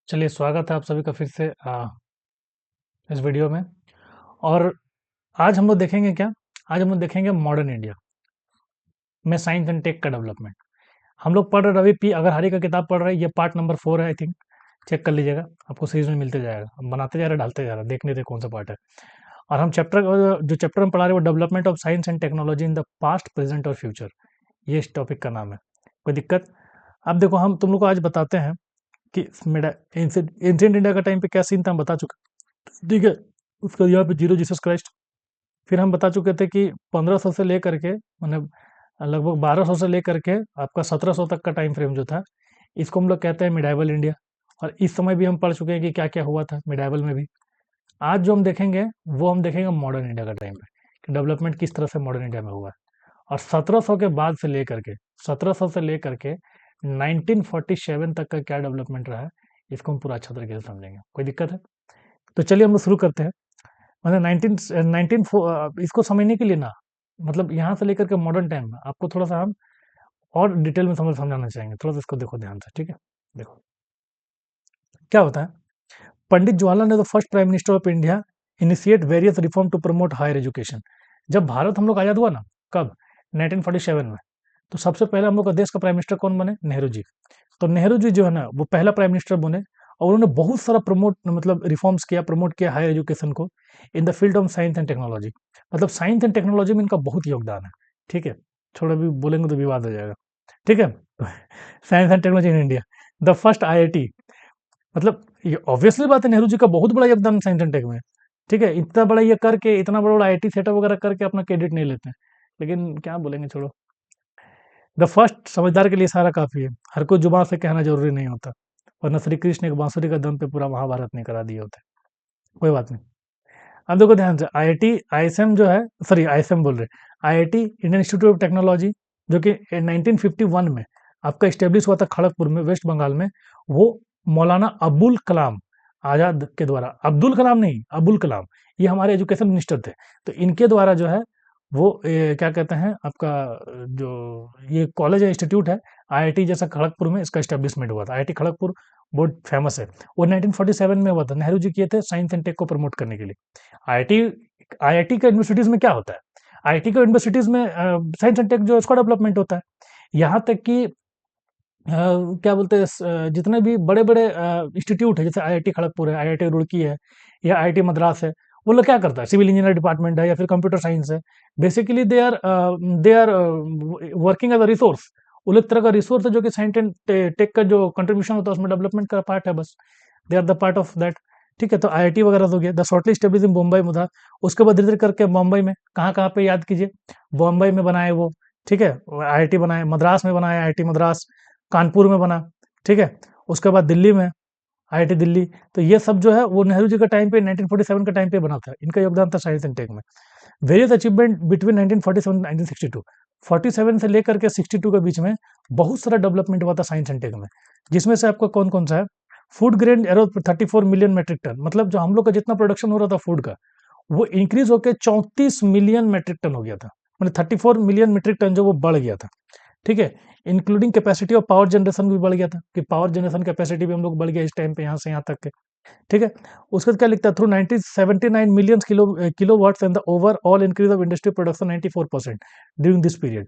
चलिए, स्वागत है आप सभी का फिर से इस वीडियो में। और आज हम लोग देखेंगे क्या? आज हम लोग देखेंगे मॉडर्न इंडिया में साइंस एंड टेक का डेवलपमेंट। हम लोग पढ़ रहे रवि पी अग्रहारी का किताब पढ़ रहे हैं। ये पार्ट नंबर 4 है, आई थिंक। चेक कर लीजिएगा, आपको सीरीज में मिलते जाएगा। हम बनाते जा रहे, डालते जा रहे, देखने दे कौन सा पार्ट है। और हम जो चैप्टर हम पढ़ा रहे हैं वो development of science and technology in the past, present और फ्यूचर। ये इस टॉपिक का नाम है। कोई दिक्कत? अब देखो, हम तुम लोग को आज बताते हैं कि मेरा एंशिएंट इंडिया का टाइम पे क्या सीन था, हम बता चुके। ठीक है। उसका यहाँ पे जीरो जीसस क्राइस्ट। फिर हम बता चुके थे कि 1500 से लेकर के मतलब लगभग 1200 से लेकर के आपका 1700 तक का टाइम फ्रेम जो था, इसको हम लोग कहते हैं मिडाइवल इंडिया। और इस समय भी हम पढ़ चुके हैं कि क्या क्या हुआ था मिडाइवल में भी। आज जो हम देखेंगे वो हम देखेंगे मॉडर्न इंडिया का टाइम पे, कि डेवलपमेंट किस तरह से मॉडर्न इंडिया में हुआ है। और 1700 के बाद से लेकर के 1700 से लेकर के 1947 तक का क्या डेवलपमेंट रहा है, इसको हम पूरा अच्छा तरीके से समझेंगे। कोई दिक्कत है? तो चलिए हम लोग शुरू करते हैं। मतलब 19 इसको समझने के लिए ना, मतलब यहाँ से लेकर के मॉडर्न टाइम में आपको थोड़ा सा हम और डिटेल में समझाना चाहेंगे। थोड़ा सा इसको देखो ध्यान से, ठीक है। देखो क्या होता है। Pandit Jawaharlal Nehru first prime minister of India initiate various reform to promote higher education. जब भारत हम लोग आजाद हुआ ना, कब? 1947 में। तो सबसे पहले हम लोग का देश का प्राइम मिनिस्टर कौन बने? नेहरू जी। तो नेहरू जी जो है ना, वो पहला प्राइम मिनिस्टर बने। और उन्होंने बहुत सारा प्रमोट मतलब रिफॉर्म्स किया, प्रमोट किया हायर एजुकेशन को in the field of science and technology. मतलब साइंस एंड टेक्नोलॉजी में इनका बहुत योगदान है। ठीक है। थोड़ा भी बोलेंगे तो विवाद हो जाएगा। ठीक है। Science and technology in India, the first IIT. मतलब ये ऑब्वियसली बात है, नेहरू जी का बहुत बड़ा योगदान साइंस एंड टेक में। ठीक है। इतना बड़ा ये करके, इतना बड़ा आईटी सेटअप वगैरह करके अपना क्रेडिट नहीं लेते हैं। लेकिन क्या बोलेंगे, छोड़ो। द फर्स्ट, समझदार के लिए इशारा काफ़ी है। हर कोई जुबान से कहना ज़रूरी नहीं होता, वरना श्री कृष्ण एक बांसुरी का दम पे पूरा महाभारत नहीं करा दिए होते। कोई बात नहीं। अब देखो ध्यान से, आईआईटी आईएसएम जो है, सॉरी आईएसएम बोल रहे, IIT Indian institute of technology, जो कि 1951 में आपका स्टेब्लिश हुआ था खड़गपुर में, वेस्ट बंगाल में। वो मौलाना अबुल कलाम आज़ाद के द्वारा, अब्दुल कलाम नहीं, अबुल कलाम, ये हमारे एजुकेशन मिनिस्टर थे। तो इनके द्वारा जो है वो क्या कहते हैं आपका, जो ये कॉलेज है, इंस्टीट्यूट है, आईआईटी जैसा खड़गपुर में इसका एस्टेब्लिशमेंट हुआ था। आईआईटी खड़गपुर बहुत फेमस है। वो 1947 में हुआ था। नेहरू जी किए थे साइंस एंड टेक को प्रमोट करने के लिए। आईआईटी आईआईटी का यूनिवर्सिटीज़ में क्या होता है? आईआईटी का यूनिवर्सिटीज़ में साइंस एंड टेक जो है उसका डेवलपमेंट होता है। यहाँ तक कि क्या बोलते हैं, जितने भी बड़े-बड़े इंस्टीट्यूट है, जैसे आईआईटी खड़गपुर है, आईआईटी रुड़की है या आईआईटी मद्रास है, वो लोग क्या करता है? सिविल इंजीनियर डिपार्टमेंट है या फिर कंप्यूटर साइंस है। Basically they are working as a resource. वो लोग एक तरह का रिसोर्स है जो कि साइंस एंड टेक का जो कंट्रीब्यूशन होता है उसमें डेवलपमेंट का पार्ट है बस। They are the part of that. ठीक है। तो आईआईटी वगैरह तो हो गया। The shortly established in Mumbai में था। उसके बाद धीरे-धीरे करके बम्बई में, कहाँ-कहाँ पे याद कीजिए। बम्बई में बनाए वो। ठीक है। आईआईटी बनाए, मद्रास में बनाए आईआईटी मद्रास, कानपुर में बना। ठीक है। उसके बाद दिल्ली में आईआईटी दिल्ली। तो ये सब जो है वो नेहरू जी के टाइम पे 1947 के टाइम पे बना था। इनका योगदान था साइंस एंड टेक में। Various achievement between 1947 1962। 47 से लेकर के 62 के बीच में बहुत सारा डेवलपमेंट हुआ था साइंस एंड टेक में। जिसमें से आपका कौन कौन सा है? फूड ग्रेन एरो 34 मिलियन मेट्रिक टन। मतलब जो हम लोग का जितना प्रोडक्शन हो रहा था फूड का, वो इंक्रीज होकर 34 मिलियन मेट्रिक टन हो गया था। मतलब 34 मिलियन मेट्रिक टन जो वो बढ़ गया था। ठीक है। Including capacity of power generation भी बढ़ गया था, कि पावर जनरेशन कैपेसिटी भी हम लोग बढ़ गया इस टाइम पे, यहाँ से यहाँ तक के। ठीक है। उसके बाद क्या लिखता है? Through 1979 million kilo watts and the overall increase of industry production 94% during this period.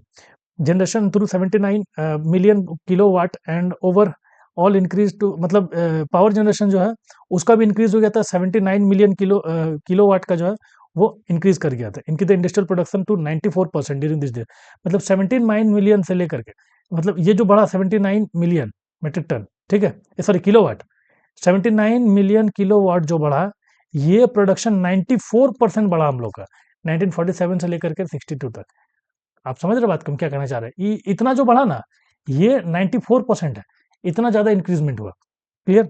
Generation through 79 million kilo watt and over all increase to, मतलब पावर जनरेशन जो है उसका भी इंक्रीज हो गया था। 79 मिलियन किलो वाट का जो है वो इंक्रीज कर गया था। इनकी the industrial production to 94% during this day. मतलब 79 मिलियन से लेकर के, मतलब ये जो बढ़ा 79 मिलियन मेट्रिक टन, ठीक है, sorry kilo watt, 79 million kilo watt जो बढ़ा, ये प्रोडक्शन 94% बढ़ा हम लोग का 1947 से लेकर के 62 तक। आप समझ रहे बात को हम क्या कहना चाह रहे हैं? इतना जो बढ़ा ना, ये 94% है। इतना ज्यादा इंक्रीजमेंट हुआ। Clear?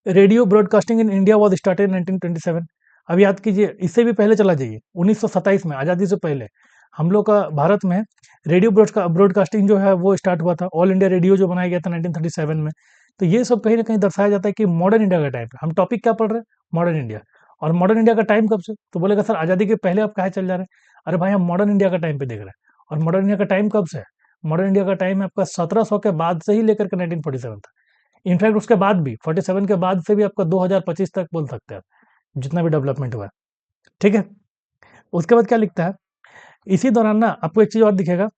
Radio broadcasting in India was started 1927। अब याद कीजिए, इससे भी पहले चला जाइए, 1927 में, आज़ादी से पहले हम लोग का भारत में रेडियो ब्रॉडकास्टिंग जो है वो स्टार्ट हुआ था। ऑल इंडिया रेडियो जो बनाया गया था 1937 में। तो ये सब कहीं ना कहीं दर्शाया जाता है कि मॉडर्न इंडिया का टाइम पे हम टॉपिक क्या पढ़ रहे हैं? Modern India. और मॉडर्न इंडिया का टाइम कब से? तो बोलेगा सर आज़ादी के पहले आप कहाँ चल जा रहे हैं? अरे भाई, हम मॉडर्न इंडिया का टाइम पे देख रहे हैं। और मॉडर्न इंडिया का टाइम कब से है? मॉडर्न इंडिया का टाइम है आपका 1700 के बाद से ही लेकर के 1947 तक। इनफैक्ट उसके बाद भी 47 के बाद से भी आपका 2025 तक बोल सकते हैं आप, जितना भी डेवलपमेंट हुआ है, ठीक है। उसके बाद क्या लिखता है, इसी दौरान ना आपको एक चीज़ और दिखेगा,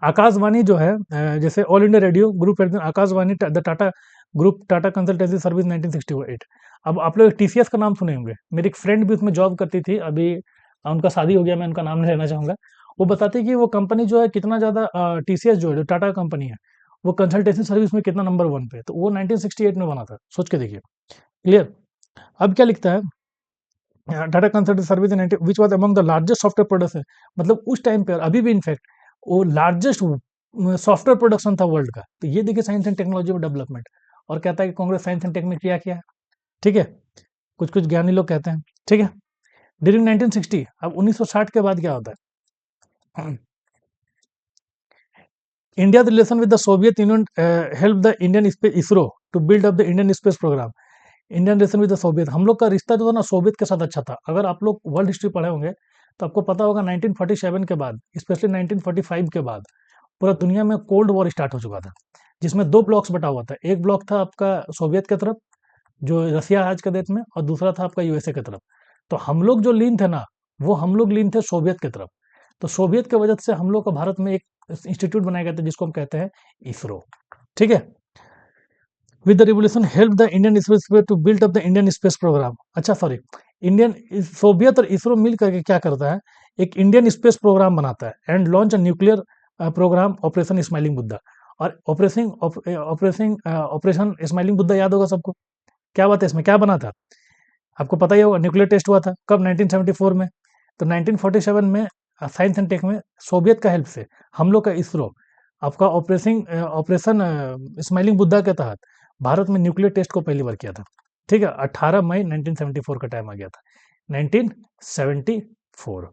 आकाशवाणी जो है जैसे all India radio group Akashvani the Tata group Tata consultancy service 1968। अब आप लोग टीसीएस का नाम सुने होंगे, मेरी एक फ्रेंड भी उसमें जॉब करती थी, अभी उनका शादी हो गया, मैं उनका नाम नहीं लेना चाहूँगा। वो बताती कि वो कंपनी जो है कितना ज़्यादा टीसीएस जो है जो टाटा कंपनी है, वो कंसल्टेंसी सर्विस में कितना नंबर 1 पे है, तो वो 1968 में बना था, सोच के देखिए। क्लियर? अब क्या लिखता है, Tata consultancy service in which was among the largest software production, मतलब उस टाइम पे और अभी भी इनफैक्ट वो लार्जेस्ट सॉफ्टवेयर प्रोडक्शन था वर्ल्ड का। तो ये देखिए साइंस एंड टेक्नोलॉजी में डेवलपमेंट, और कहता है कि कांग्रेस साइंस एंड टेक में किया क्या है, ठीक है। कुछ कुछ ज्ञानी लोग कहते हैं, ठीक है। ड्यूरिंग 1960, अब 1960 के बाद क्या होता है, India relation with the Soviet Union help the Indian space ISRO to build up the Indian space programme. Indian relation with the Soviet, हम लोग का रिश्ता जो था ना सोवियत के साथ अच्छा था। अगर आप लोग वर्ल्ड हिस्ट्री पढ़े होंगे तो आपको पता होगा 1947 के बाद, स्पेशली 1945 के बाद पूरा दुनिया में कोल्ड वॉर स्टार्ट हो चुका था, जिसमें दो ब्लॉक्स बटा हुआ था। एक ब्लॉक था आपका सोवियत की तरफ, जो रसिया आज के डेट में, और दूसरा था आपका यूएसए की तरफ। तो हम लोग जो लीन थे ना, वो हम लोग लीन थे सोवियत की तरफ। तो सोवियत की वजह से हम लोग का भारत में एक इंस्टीट्यूट बनाया गया था जिसको हम कहते हैं इसरो, ठीक है। With the revolution help the Indian space to build up the Indian space programme. अच्छा सॉरी, इंडियन सोवियत और इसरो मिल करके क्या करता है, एक इंडियन स्पेस प्रोग्राम बनाता है and launch a nuclear programme operation smiling Buddha. और ऑपरेशन स्माइलिंग बुद्धा याद होगा सबको, क्या बात है, इसमें क्या बना था आपको पता ही होगा, न्यूक्लियर टेस्ट हुआ था कब, 1974 में। तो 1947 में साइंस एंड टेक में सोवियत का हेल्प से हम लोग का इसरो आपका ऑपरेशन स्माइलिंग बुद्धा के तहत भारत में न्यूक्लियर टेस्ट को पहली बार किया था, ठीक है। 18 मई 1974 का टाइम आ गया था, 1974,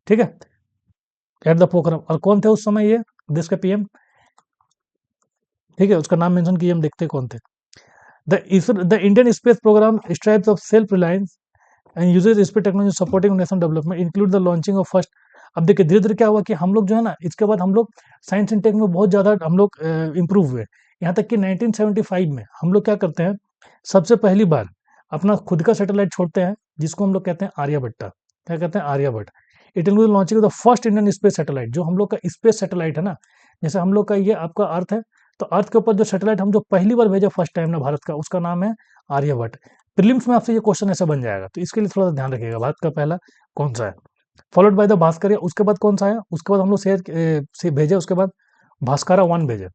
ठीक है, एट द पोखरम। और कौन थे उस समय ये देश के पीएम, ठीक है, उसका नाम मेंशन किए, हम देखते हैं कौन थे। The Indian space programme strives of self reliance and uses space technology supporting national development include the launching of first. अब देखिए धीरे धीरे क्या हुआ कि हम लोग जो है ना, इसके बाद हम लोग साइंस एंड टेक में बहुत ज़्यादा हम लोग इम्प्रूव हुए। यहाँ तक कि 1975 में हम लोग क्या करते हैं, सबसे पहली बार अपना खुद का सैटेलाइट छोड़ते हैं, जिसको हम लोग कहते हैं आर्यभट्टा। क्या कहते हैं, Aryabhata. It include launching the first Indian space satellite, जो हम लोग का स्पेस सैटेलाइट है ना, जैसे हम लोग का ये आपका अर्थ है, तो अर्थ के ऊपर जो सैटेलाइट हम जो पहली बार भेजा फर्स्ट टाइम ना भारत का, उसका नाम है आर्यभट्ट। प्रीलिम्स में आपसे ये क्वेश्चन ऐसे बन जाएगा, तो इसके लिए थोड़ा सा ध्यान रखिएगा, भारत का पहला कौन सा है। फॉलोड बाय द भास्कर, उसके बाद कौन सा है, उसके बाद हम लोग से भेजे, उसके बाद भास्करा 1 भेजे,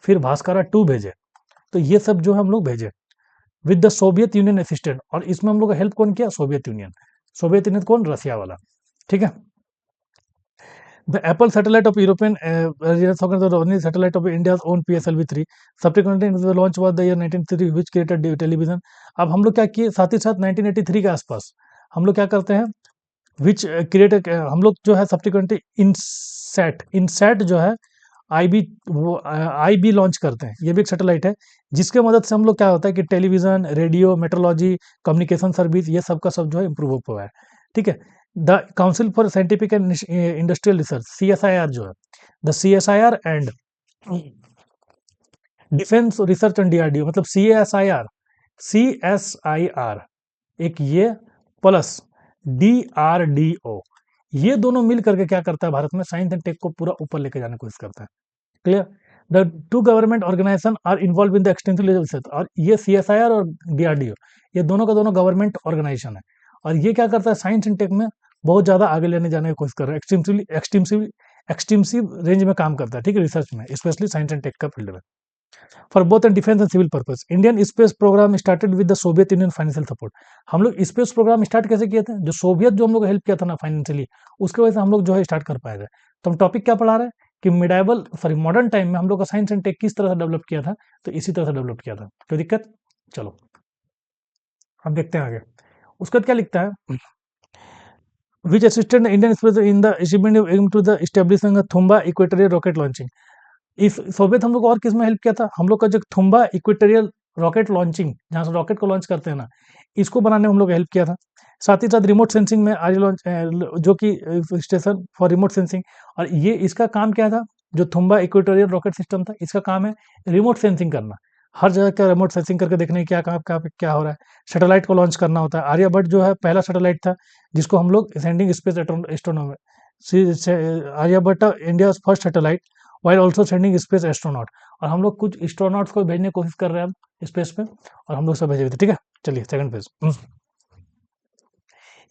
फिर भास्करा 2 भेजे। तो ये सब जो है हम लोग भेजे with the Soviet union assistant, और इसमें हम लोग का हेल्प कौन किया, सोवियत यूनियन। सोवियत यूनियन कौन, रसिया वाला, ठीक है। The Apple satellite of European satellite of India's own PSLV-3 subsequently the launch was the year 1903 which created television। अब हम लोग क्या किए, साथ ही साथ 1983 के आसपास हम लोग क्या करते हैं, विच क्रिएटेड, हम लोग जो है सब्सिक्वेंटली इनसैट जो है आईबी, वो आईबी लॉन्च करते हैं। ये भी एक सैटेलाइट है जिसके मदद से हम लोग क्या होता है कि television, radio, metrology, communication service, ये सब का सब जो है इम्प्रूव हुआ है, ठीक है। The council for scientific and industrial research, CSIR जो है, the CSIR and defence research and DRDO, मतलब CSIR एक ये प्लस DRDO, ये दोनों मिल करके क्या करता है, भारत में साइंस एंड टेक को पूरा ऊपर लेके जाने की कोशिश करता है। Clear? The two government organisation are involve in the extensive research, और ये CSIR और DRDO, ये दोनों का दोनों गवर्नमेंट ऑर्गेनाइजेशन है, और ये क्या करता है, साइंस एंड टेक में बहुत ज़्यादा आगे लेने जाने की कोशिश कर रहा है, एक्सटेंसिव रेंज में काम करता है, ठीक है, रिसर्च में, स्पेशली साइंस एंड टेक का फील्ड में, for both and defence and civil purpose. Indian space programme started with the Soviet Union financial support. हम लोग स्पेस प्रोग्राम स्टार्ट कैसे किए थे, जो सोवियत जो हम लोग हेल्प किया था ना फाइनेंशियली, उसके वजह से हम लोग जो है स्टार्ट कर पाए थे। तो हम टॉपिक क्या पढ़ा रहे हैं कि मिडाइवल सॉरी मॉडर्न टाइम में हम लोग का साइंस एंड टेक किस तरह से डेवलप किया था, तो इसी तरह से डेवलप किया था। कोई दिक्कत? चलो अब देखते हैं आगे। उसके बाद क्या लिखता है, which assisted the Indian space in the achievement of aim to the establishing a Thumba equatorial rocket launching. इस सोवियत हम लोग और किस में हेल्प किया था, हम लोग का जो थुम्बा इक्वेटोरियल रॉकेट लॉन्चिंग, जहाँ से रॉकेट को लॉन्च करते हैं ना, इसको बनाने में हम लोग हेल्प किया था। साथ ही साथ रिमोट सेंसिंग में आर्य लॉन्च, जो कि स्टेशन फॉर रिमोट सेंसिंग, और ये इसका काम क्या था, जो थुम्बा इक्वेटोरियल रॉकेट सिस्टम था, इसका काम है रिमोट सेंसिंग करना, हर जगह का रिमोट सेंसिंग करके देखने की क्या हो रहा है। सैटेलाइट को लॉन्च करना होता है। आर्यभट्ट जो है पहला सैटेलाइट था जिसको हम लोग sending space astronomy, Aryabhata India first satellite while also sending space astronaut. और हम लोग कुछ एस्ट्रोनॉट्स को भेजने की कोशिश कर रहे हैं अब स्पेस पे, और हम लोग सब भेजे हुए थे। ठीक है, चलिए सेकंड फेज।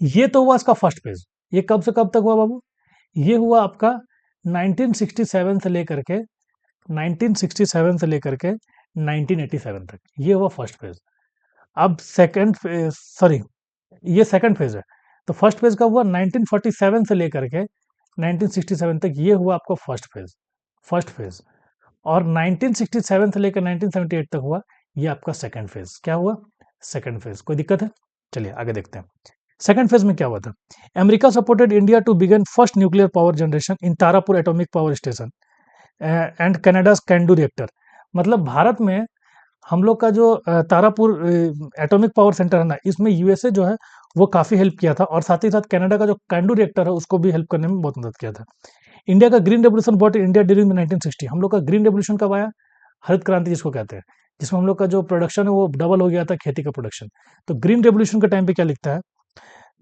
ये तो हुआ इसका फर्स्ट फेज। ये कब से कब तक हुआ बाबू? ये हुआ आपका 1967 से लेकर के 1967 से लेकर के 1987 तक, ये हुआ फर्स्ट फेज। अब सेकंड फेज, सॉरी, ये सेकंड फेज है। तो फर्स्ट फेज का हुआ 1947 से लेकर के 1967 तक, ये हुआ आपका फर्स्ट फेज। और 1967 से लेकर 1978 तक हुआ ये आपका सेकंड फेज। क्या हुआ? Second phase. कोई दिक्कत है? चलिए आगे देखते हैं। सेकंड फेज में क्या हुआ था? America supported India to begin first nuclear power generation in Tarapur atomic power station and Canada's CANDU reactor. मतलब भारत में हम लोग का जो तारापुर एटॉमिक पावर सेंटर है ना, इसमें यूएसए जो है वो काफ़ी हेल्प किया था, और साथ ही साथ कनाडा का जो कैंडू रिएक्टर है उसको भी हेल्प करने में बहुत मदद किया था। इंडिया का green revolution bought India during 1960। हम लोग का ग्रीन रेवोल्यूशन कब आया? हरित क्रांति जिसको कहते हैं, जिसमें हम लोग का जो प्रोडक्शन है वो डबल हो गया था, खेती का प्रोडक्शन। तो ग्रीन रेवोल्यूशन के टाइम पे क्या लिखता है?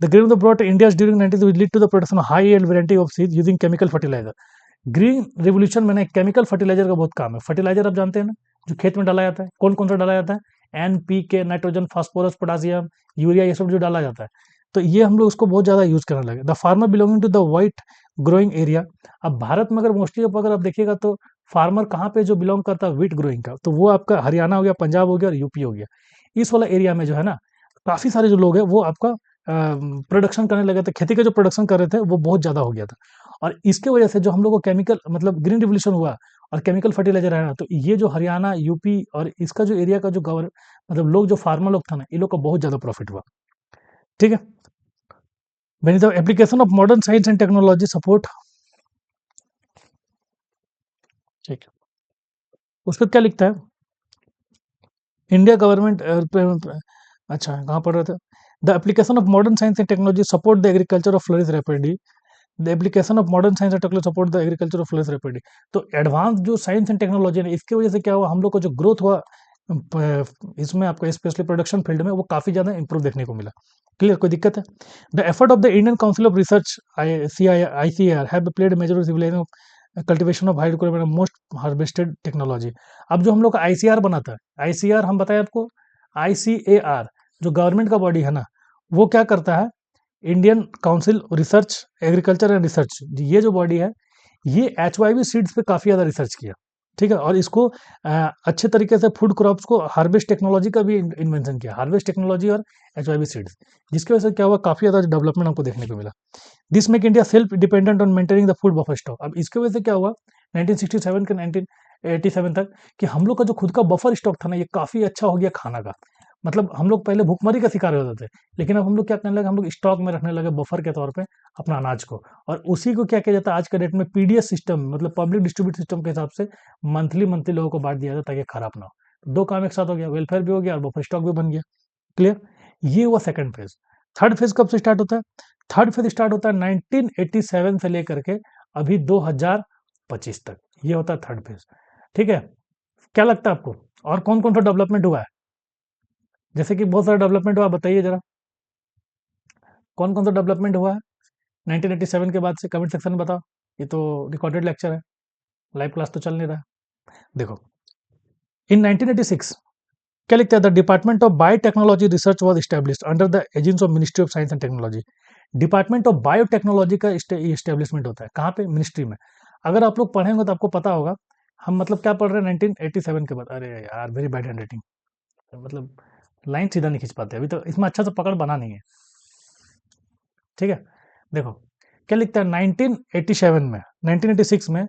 The green bought India during 90 will lead to the production of high yield variety of seed using chemical fertiliser. Green revolution में केमिकल फर्टिलाइजर का बहुत काम है। फर्टिलाइजर आप जानते हैं ना, जो खेत में डाला जाता है, कौन कौन सा डाला जाता है? NPK, nitrogen, phosphorus, potassium, urea, ये सब जो डाला जाता है। तो ये हम लोग उसको बहुत ज़्यादा यूज करने लगे। The farmer belonging to the white growing area. अब भारत में अगर मोस्टली अगर आप देखिएगा तो फार्मर कहाँ पे जो बिलोंग करता है व्हीट ग्रोइंग का, तो वो आपका हरियाणा हो गया, पंजाब हो गया और यूपी हो गया। इस वाला एरिया में जो है ना, काफ़ी सारे जो लोग हैं वो आपका प्रोडक्शन करने लगे थे, खेती का जो प्रोडक्शन कर रहे थे वो बहुत ज़्यादा हो गया था। और इसके वजह से जो हम लोग को केमिकल मतलब ग्रीन रिवोल्यूशन हुआ और केमिकल फर्टिलाइजर है ना, तो ये जो हरियाणा, यूपी और इसका जो एरिया का जो मतलब लोग जो फार्मर लोग था ना, ये लोग का बहुत ज़्यादा प्रॉफिट हुआ। ठीक है, when the application of modern science and technology support, ठीक है, उस पर क्या लिखता है? इंडिया गवर्नमेंट, अच्छा कहाँ पढ़ रहे थे? The application of modern science and technology support the agriculture of flourish rapidly. The application of modern science and technology support the agriculture of flourish rapidly. तो एडवांस जो साइंस एंड टेक्नोलॉजी है, इसकी वजह से क्या हुआ, हम लोग को जो ग्रोथ हुआ इसमें आपको स्पेशली प्रोडक्शन फील्ड में, वो काफ़ी ज़्यादा इंप्रूव देखने को मिला। क्लियर? कोई दिक्कत है? The effort of the Indian council of research ICAR have played major civilisation cultivation of hydrocarbon most harvested technology. अब जो हम लोग का ICAR बना था, ICAR हम बताएं आपको, ICAR जो गवर्नमेंट का बॉडी है ना, वो क्या करता है? Indian council research agriculture and research, ये जो बॉडी है, ये HYV सीड्स पे काफ़ी ज़्यादा रिसर्च किया। ठीक है, और इसको अच्छे तरीके से फूड क्रॉप्स को हार्वेस्ट टेक्नोलॉजी का भी इन्वेंशन किया, हार्वेस्ट टेक्नोलॉजी और HYV सीड्स, जिसकी वजह से क्या हुआ, काफ़ी ज़्यादा डेवलपमेंट हमको देखने को मिला। This make India self dependent on maintaining the food buffer stock. अब इसकी वजह से क्या हुआ 1967 के 1987 तक, कि हम लोग का जो खुद का बफर स्टॉक था ना, ये काफ़ी अच्छा हो गया खाना का। मतलब हम लोग पहले भूखमरी का शिकार होते थे, लेकिन अब हम लोग क्या करने लगे, हम लोग स्टॉक में रखने लगे बफर के तौर पे अपना अनाज को। और उसी को क्या किया जाता है आज के डेट में, PDS सिस्टम, मतलब पब्लिक डिस्ट्रीब्यूट सिस्टम के हिसाब से मंथली मंथली लोगों को बांट दिया जाता है ताकि खराब ना हो। दो काम एक साथ हो गया, वेलफेयर भी हो गया और बफर स्टॉक भी बन गया। क्लियर? ये हुआ सेकंड फेज। थर्ड फेज कब से स्टार्ट होता है? थर्ड फेज स्टार्ट होता है 1987 से लेकर के अभी 2025 तक, ये होता है थर्ड फेज। ठीक है, क्या लगता है आपको और कौन कौन सा डेवलपमेंट हुआ है? जैसे कि बहुत सारा डेवलपमेंट हुआ, बताइए जरा कौन कौन सा डेवलपमेंट हुआ है 1987 के बाद से, कमेंट सेक्शन में बताओ। ये तो रिकॉर्डेड लेक्चर है, लाइव क्लास तो चल नहीं रहा। देखो, इन 1986 क्या लिखता है? The department of biotechnology research was established under the agency of ministry of science and technology. Department of biotechnology का एस्टेब्लिशमेंट होता है कहाँ पे? मिनिस्ट्री में। अगर आप लोग पढ़ेंगे तो आपको पता होगा, हम मतलब क्या पढ़ रहे हैं 1987 के बाद। अरे यार, वेरी बैड हैंड राइटिंग, मतलब लाइन सीधा नहीं खींच पाते, अभी तो इसमें अच्छा सा पकड़ बना नहीं है। ठीक है, देखो क्या लिखता है 1987 में, 1986 में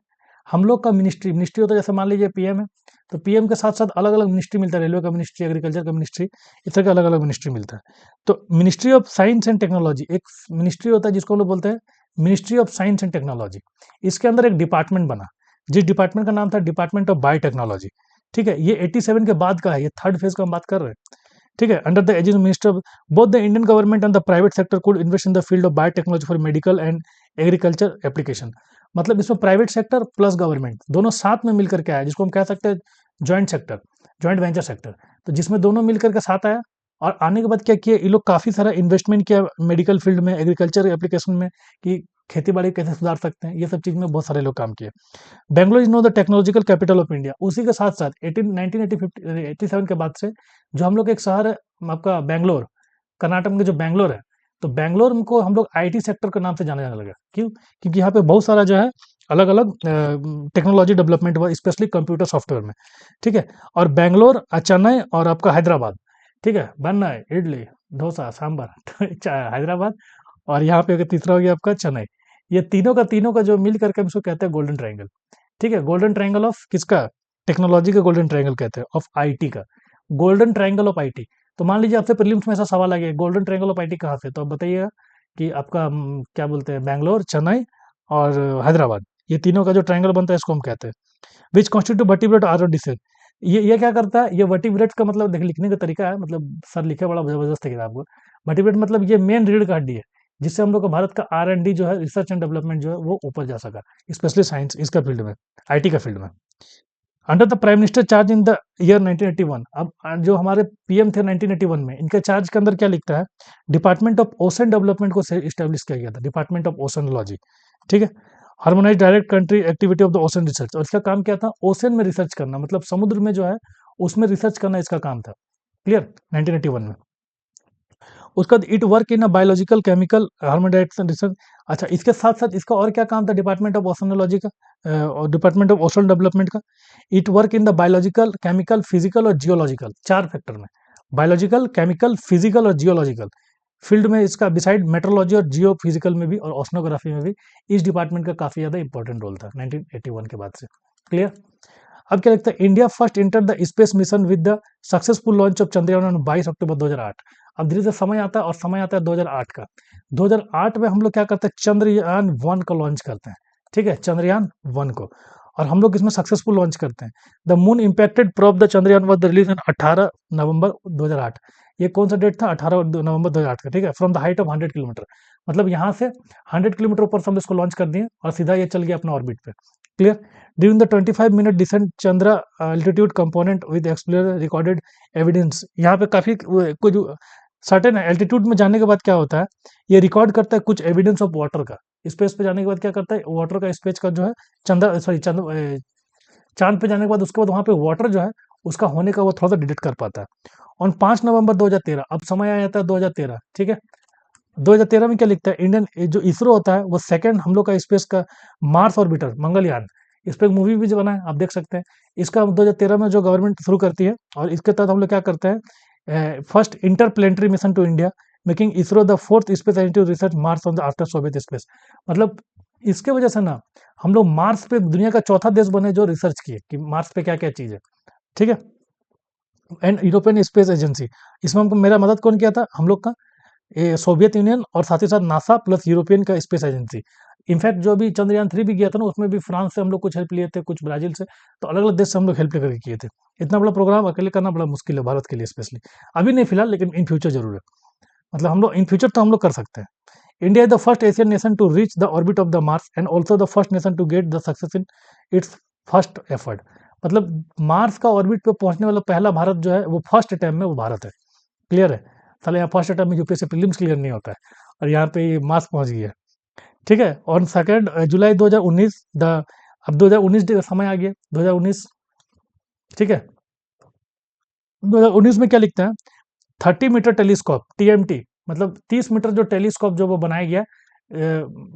हम लोग का मिनिस्ट्री होता है, जैसे मान लीजिए PM है, तो PM के साथ साथ अलग अलग मिनिस्ट्री मिलता है, रेलवे का मिनिस्ट्री, एग्रीकल्चर का मिनिस्ट्री, इस तरह के अलग अलग मिनिस्ट्री मिलता है। तो ministry of science and technology एक मिनिस्ट्री होता है जिसको हम लोग बोलते हैं ministry of science and technology. इसके अंदर एक डिपार्टमेंट बना, जिस डिपार्टमेंट का नाम था डिपार्टमेंट ऑफ बायोटेक्नोलॉजी। ठीक है, ये 87 के बाद का है, ये थर्ड फेज का हम बात कर रहे हैं। ठीक है, under the agency minister both the Indian government and the private sector could invest in the field of biotechnology for medical and agriculture application. मतलब इसमें प्राइवेट सेक्टर प्लस गवर्नमेंट दोनों साथ में मिलकर के आया, जिसको हम कह सकते हैं joint sector, joint venture sector. तो जिसमें दोनों मिलकर के साथ आया, और आने के बाद क्या किया, ये लोग काफ़ी सारा इन्वेस्टमेंट किया मेडिकल फील्ड में, एग्रीकल्चर एप्लीकेशन में, कि खेती बाड़ी कैसे सुधार सकते हैं, ये सब चीज़ में बहुत सारे लोग काम किए। Bangalore is know the technological capital of India. उसी के साथ साथ 1987 के बाद से जो हम लोग एक शहर है आपका बैंगलोर, कर्नाटक में जो बैंगलोर है, तो बैंगलोर को हम लोग आईटी सेक्टर के नाम से जाने जाने लगा। क्यों? क्योंकि यहाँ पे बहुत सारा जो है अलग अलग टेक्नोलॉजी डेवलपमेंट हुआ, स्पेशली कंप्यूटर सॉफ्टवेयर में। ठीक है। और बैंगलोर, चेन्नई और आपका हैदराबाद, ठीक है, बनना है इडली डोसा सांभर हैदराबाद, और यहाँ पे तीसरा हो गया आपका चेन्नई। ये तीनों का जो मिल करके हम इसको कहते हैं गोल्डन ट्रायंगल। ठीक है, गोल्डन ट्रायंगल ऑफ किसका? टेक्नोलॉजी का गोल्डन ट्रायंगल कहते हैं, ऑफ आईटी का, गोल्डन ट्रायंगल ऑफ आईटी। तो मान लीजिए आपसे प्रीलिम्स में ऐसा सवाल आ गया, गोल्डन ट्रायंगल ऑफ आईटी कहाँ से, तो आप बताइएगा कि आपका क्या बोलते हैं, बैंगलोर, चेन्नई और हैदराबाद, ये तीनों का जो ट्रायंगल बनता है इसको हम कहते हैं। Which constitute vertebrate are descent. ये क्या करता है, ये वर्टिब्रेट का मतलब देख लिखने का तरीका है, मतलब सर लिखे बड़ा जबरदस्त है किताब को। वर्टिब्रेट मतलब ये मेन रीढ़ का हड्डी है, जिससे हम लोग का भारत का R&D जो है, रिसर्च एंड डेवलपमेंट जो है वो ऊपर जा सका, स्पेशली साइंस इसका फील्ड में, आईटी का फील्ड में। Under the prime minister charge in the year 1981। अब जो हमारे पीएम थे 1981 में, इनके चार्ज के अंदर क्या लिखता है, डिपार्टमेंट ऑफ ओशन डेवलपमेंट को इस्टेब्लिश किया गया था, डिपार्टमेंट ऑफ ओशनोलॉजी। ठीक है। Harmonise direct country activity of the ocean research, और इसका काम क्या था, ओशन में रिसर्च करना, मतलब समुद्र में जो है उसमें रिसर्च करना इसका काम था। क्लियर? 1981 में। उसका बाद it work in a biological chemical harmonisation research. अच्छा, इसके साथ साथ इसका और क्या काम था डिपार्टमेंट ऑफ ओशनोलॉजी का, और डिपार्टमेंट ऑफ ओशन डेवलपमेंट का, it work in the biological, chemical, physical और जियोलॉजिकल, चार फैक्टर में, बायोलॉजिकल, केमिकल, फिजिकल और जियोलॉजिकल फील्ड में इसका, बिसाइड मेट्रोलॉजी और जियो फिजिकल में भी और ओशनोग्राफी में भी इस डिपार्टमेंट का काफी ज्यादा इंपॉर्टेंट रोल था 1981 के बाद से। क्लियर? अब क्या लगता है, India first enter the space mission with the successful launch of Chandrayaan on 22 अक्टूबर 2008। अब धीरे धीरे समय आता है, और समय आता है 2008 का। 2008 में हम लोग क्या करते हैं, चंद्रयान 1 को लॉन्च करते हैं। ठीक है, चंद्रयान 1 को, और हम लोग इसमें सक्सेसफुल लॉन्च करते हैं। The moon impacted probe the Chandrayaan was release on 18 नवंबर 2008। ये कौन सा डेट था, 18 नवंबर 2008 का। ठीक है, from the height of 100 kilometre, मतलब यहाँ से 100 किलोमीटर ऊपर से हम इसको लॉन्च कर दिए, और सीधा ये चल गया अपना ऑर्बिट पे। Clear? During the 25-minute descent Chandra altitude component with explorer recorded evidence. यहाँ पे काफी कुछ सर्टेन एल्टीट्यूड में जाने के बाद क्या होता है, ये रिकॉर्ड करता है कुछ एविडेंस ऑफ वाटर का। स्पेस पे जाने के बाद क्या करता है, वाटर का स्पेस का जो है, चंद्र सॉरी चांद पे जाने के बाद उसके बाद वहां पे वाटर जो है उसका होने का वो थोड़ा सा डिटेक्ट कर पाता है। ऑन 5 नवंबर 2013, अब समय आ जाता है 2013। ठीक है, 2013 में क्या लिखता है, इंडियन जो इसरो होता है वो सेकंड हम लोग का स्पेस का मार्स ऑर्बिटर मंगलयान, इस पर एक मूवी भी जो बना है आप देख सकते हैं। इसका 2013 में जो गवर्नमेंट शुरू करती है, और इसके तहत हम लोग क्या करते हैं, first interplanetary mission to India, making ISRO the fourth space agency research Mars on the after Soviet space. मतलब इसके वजह से ना हम लोग मार्स पे दुनिया का चौथा देश बने जो रिसर्च किए कि मार्स पे क्या क्या चीज है। ठीक है, एंड यूरोपियन स्पेस एजेंसी, इसमें हमको मेरा मदद कौन किया था, हम लोग का सोवियत यूनियन, और साथ ही साथ नासा प्लस यूरोपियन का स्पेस एजेंसी। इनफैक्ट जो अभी चंद्रयान 3 भी गया था ना, उसमें भी फ्रांस से हम लोग कुछ हेल्प लिए थे, कुछ ब्राजील से, तो अलग अलग देश से हम लोग हेल्प लेकर किए थे। इतना बड़ा प्रोग्राम अकेले करना बड़ा मुश्किल है भारत के लिए स्पेशली, अभी नहीं फिलहाल, लेकिन इन फ्यूचर जरूर है। मतलब हम लोग इन फ्यूचर तो हम लोग कर सकते हैं। India is the first Asian nation to reach the orbit of the Mars and also the first nation to get the success in its first effort. मतलब मार्स का ऑर्बिट पे पहुंचने वाला पहला भारत जो है वो फर्स्ट टाइम में वो भारत है। क्लियर है? साले यहाँ फर्स्ट अटेम्प्ट में यूपीएससी प्रीलिम्स क्लियर नहीं होता है, और यहाँ पे ये मार्क्स पहुंच गई है। ठीक है, ऑन 2 जुलाई 2019 द, अब 2019 का समय आ गया 2019। ठीक है, 2019 में क्या लिखता है, 30 मीटर टेलीस्कोप TMT, मतलब 30 मीटर जो टेलीस्कोप जो वो बनाया गया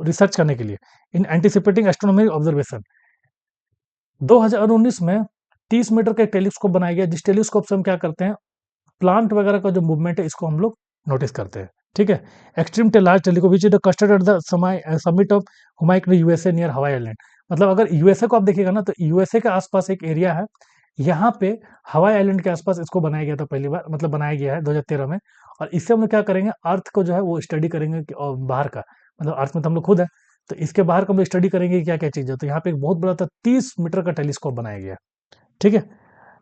रिसर्च करने के लिए, इन एंटिसिपेटिंग एस्ट्रोनॉमी ऑब्जर्वेशन। 2019 में 30 मीटर का एक टेलीस्कोप बनाया गया, जिस टेलीस्कोप से हम क्या करते हैं, प्लांट वगैरह का जो मूवमेंट है इसको हम लोग नोटिस करते हैं। ठीक है, extreme large telescope which is custard at the summit of Humayun USA near Hawaii island. मतलब अगर यूएसए को आप देखिएगा ना, तो यूएसए के आसपास एक एरिया है, यहाँ पे हवाई आइलैंड के आसपास इसको बनाया गया था पहली बार, मतलब बनाया गया है 2013 में। और इससे हम लोग क्या करेंगे, अर्थ को जो है वो स्टडी करेंगे और बाहर का, मतलब अर्थ में तो हम लोग खुद है, तो इसके बाहर का हम लोग स्टडी करेंगे क्या क्या चीज़ है। तो यहाँ पे एक बहुत बड़ा था 30 मीटर का टेलीस्कोप बनाया गया। ठीक है,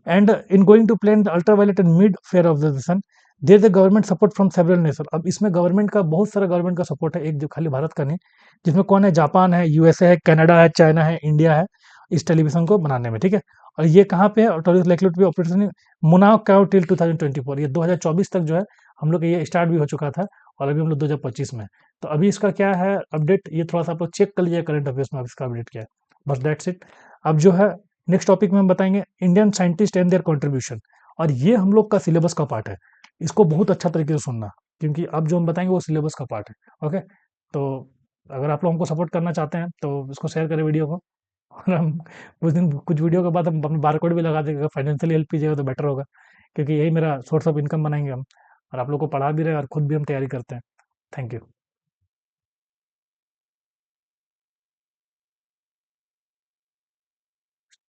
and in going to plan the ultraviolet and mid fair of the sun there the government support from several nation. अब इसमें गवर्नमेंट का बहुत सारा गवर्नमेंट का सपोर्ट है, एक जो खाली भारत का नहीं, जिसमें कौन है, जापान है, यूएसए है, कनाडा है, चाइना है, इंडिया है, इस टेलीविजन को बनाने में, ठीक है। और ये कहाँ पे है, ऑटोरियस लाइक्लीहुड पे ऑपरेशन मुनाव काउ टिल 2024, ये 2024 तक जो है हम लोग का ये स्टार्ट भी हो चुका था, और अभी हम लोग 2025 में। तो अभी इसका क्या है अपडेट, ये थोड़ा सा आप लोग चेक कर लीजिए करंट अफेयर्स में, अब इसका अपडेट क्या है, बस दैट्स इट। अब जो है नेक्स्ट टॉपिक में हम बताएंगे Indian scientist and there contribution, और ये हम लोग का सिलेबस का पार्ट है, इसको बहुत अच्छा तरीके से सुनना, क्योंकि अब जो हम बताएंगे वो सिलेबस का पार्ट है, ओके। तो अगर आप लोग हमको सपोर्ट करना चाहते हैं तो इसको शेयर करें वीडियो को, और हम कुछ दिन कुछ वीडियो के बाद हम अपने बारकोड भी लगा देंगे, अगर फाइनेंशियली हेल्प कीजिएगा तो बेटर होगा, क्योंकि यही मेरा सोर्स ऑफ इनकम बनाएंगे हम, और आप लोग को पढ़ा भी रहे हैं और खुद भी हम तैयारी करते हैं। Thank you.